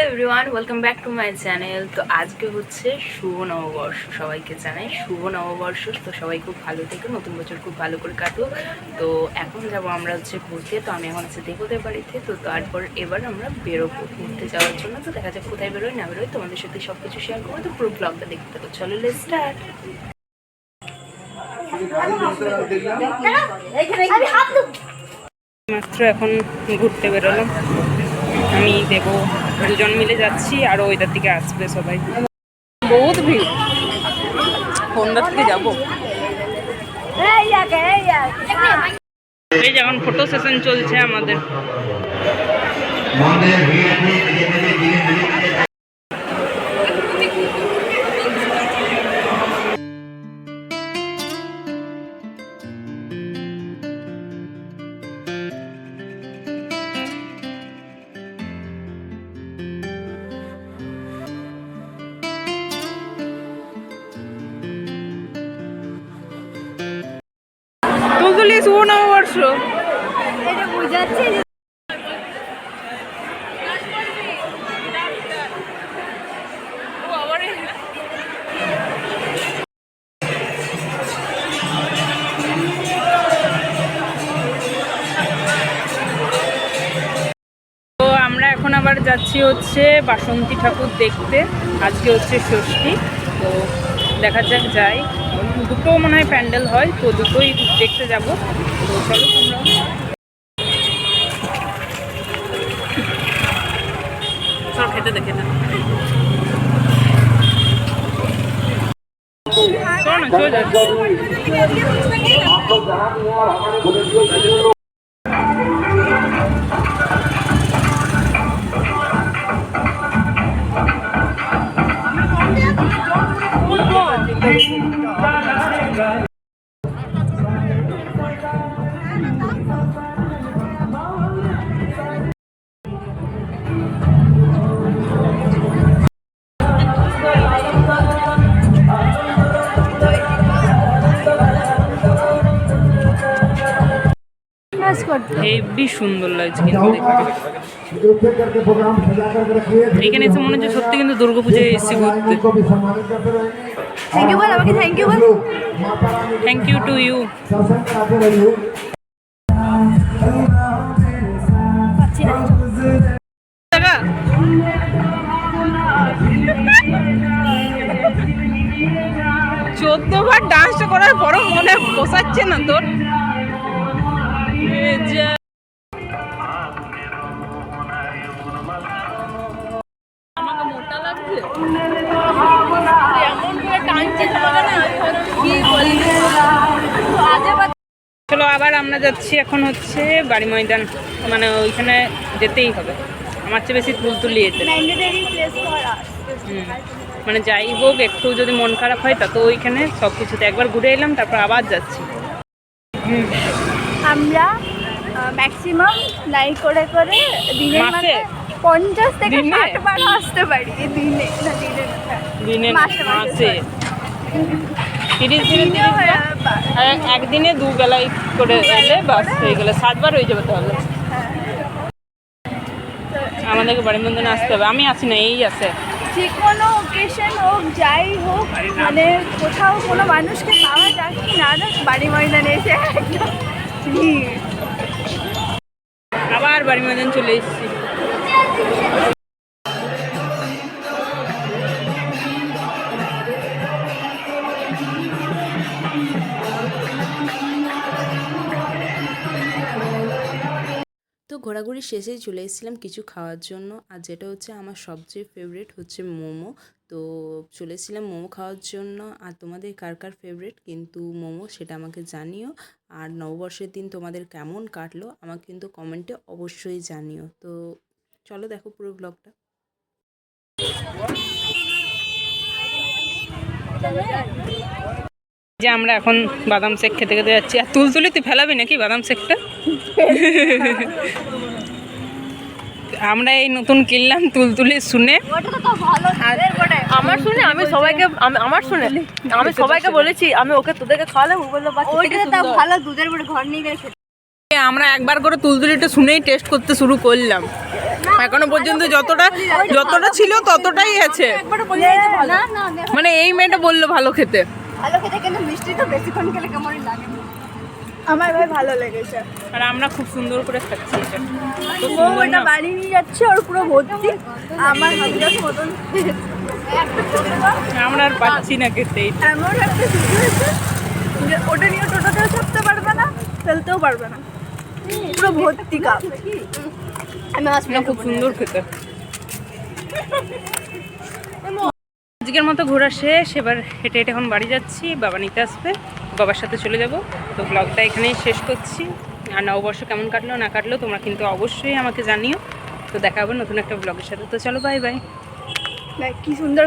Everyone, welcome back to my channel. তো আজকে হচ্ছে শুভ নববর্ষ, সবাইকে জানাই শুভ নববর্ষ। তো সবাই খুব ভালো থেকো, নতুন বছর খুব ভালো করে কাটো। তো এখন যাবো আমরা হচ্ছে ঘুরতে। তো আমি এখন হচ্ছে দেবদের বাড়িতে। তো তারপর এবার আমরা বেরোবো ঘুরতে যাওয়ার জন্য। তো দেখা যাক কোথায় বেরোই না বেরোই, তোমাদের সাথে সব কিছু শেয়ার করবো। তো পুরো ব্লগটা দেখতে থাকো, চলো লেটস স্টার্ট। মাত্র এখন ঘুরতে বেরোলাম, আমি দেবো দুজন মিলে যাচ্ছি, আর ওইটার দিকে আসবে সবাই। বহুত ভিড়, কোনটার থেকে যাবো? এই যেমন ফটো সেশন চলছে আমাদের। শুভ নববর্ষ এটা বুঝাচ্ছে আমরা এখন আবার যাচ্ছি হচ্ছে বাসন্তী ঠাকুর দেখতে। আজকে হচ্ছে ষষ্ঠী, তো দেখা যাক যাই। দুটো মনে হয় প্যান্ডেল হয়, তো দুটোই দেখতে যাব। তো চলো তোমরা। চল খেতে দেখে না, চল না চলে যাচ্ছি। হেবি সুন্দর লাগছে কিন্তু এখানে এসে মনে হচ্ছে সত্যি কিন্তু দুর্গাপূজায় এসেছি ঘুরতে। থ্যাংক ইউ বল, আমাকে থ্যাংক ইউ বল। Thank you to you. পাচ্ছি না। 14 বার ডান্স করার পরও মনে পোষাচ্ছে না তোর? আমাকে মোটা লাগছে, এমন করে টানছে তোমাকে না, কি বলি। চলো আবার আমরা যাচ্ছি এখন হচ্ছে বাড়ি ময়দান, মানে ওইখানে যেতেই হবে। আমার চেয়ে বেশি তুলতুলি যেতে, মানে যাই হোক একটু যদি মন খারাপ হয় তা তো ওইখানে সব কিছুতে একবার ঘুরে এলাম, তারপর আবার যাচ্ছি। আমরা ম্যাক্সিমাম নাই করে করে দিনে মানে 50 থেকে 60 বার আসতে পারি দিনে, না দিনে দিনে মাসে 30 দিনে একদিনে 2 বেলায় করে এলে বাস হয়ে গেলে 60 বার হয়ে যাবে। তাহলে আমাদেরকে বাড়ি মন্দিরে আসতে হবে। আমি আসি না, এই আছে। যে কোনো ওকেশন হোক যাই হোক, মানে কোথাও কোনো মানুষকে পাওয়া যাক কি না যাক, বাড়ি ময়দানে এসে একদম ভিড়। আবার বাড়ি ময়দান চলে এসেছি। তো ঘোরাঘুরি শেষেই চলে এসেছিলাম কিছু খাওয়ার জন্য, আর যেটা হচ্ছে আমার সবচেয়ে ফেভারিট হচ্ছে মোমো। তো চলে এসেছিলাম মোমো খাওয়ার জন্য। আর তোমাদের কার কার ফেভারিট কিন্তু মোমো সেটা আমাকে জানিও। আর নববর্ষের দিন তোমাদের কেমন কাটলো আমাকে কিন্তু কমেন্টে অবশ্যই জানিও। তো চলো দেখো পুরো ব্লগটা। যে আমরা এখন বাদাম শেক খেতে খেতে যাচ্ছি। আর তুলতুলি তুই ফেলাবি নাকি বাদাম শেকটা? আমরা এই নতুন কিনলাম তুলতুলি শুনে, আমার শুনে আমি সবাইকে আমি সবাইকে বলেছি, আমি ওকে তোদেরকে খাওয়ালাম, ও বললো ওইটা তো ভালো, দুধের উপরে ঘর নিয়ে গেলে আমরা একবার করে তুলতুলিটা শুনেই টেস্ট করতে শুরু করলাম। এখনো পর্যন্ত যতটা ছিল ততটাই আছে। না না মানে এই মেয়েটা বললো ভালো খেতে। ভালো খেতে, কিন্তু মিষ্টি তো বেশিক্ষণ খেলে কেমনই লাগে। আমার ভাই ভালো লেগেছে। আর আমরা খুব সুন্দর করে খাচ্ছি এটা। ও ওটা বাড়ি নিয়ে যাচ্ছে, ওর পুরো ভর্তি। আমার হাজার মতন আমরা আর পাচ্ছি না খেতে। এমন একটা সিচুয়েশন যে ওটা নিয়ে টোটোতেও চাপতে পারবে না, ফেলতেও পারবে না, পুরো ভর্তি কাপ। না, খুব সুন্দর খেতে। আজকের মতো ঘোরা শেষ। এবার হেঁটে হেঁটে এখন বাড়ি যাচ্ছি, বাবা নিতে আসবে, বাবার সাথে চলে যাব। তো ব্লগটা এখানেই শেষ করছি। আর নববর্ষ কেমন কাটলো না কাটলো তোমরা কিন্তু অবশ্যই আমাকে জানিও। তো দেখা হবে নতুন একটা ব্লগের সাথে। তো চলো, বাই বাই। কি সুন্দর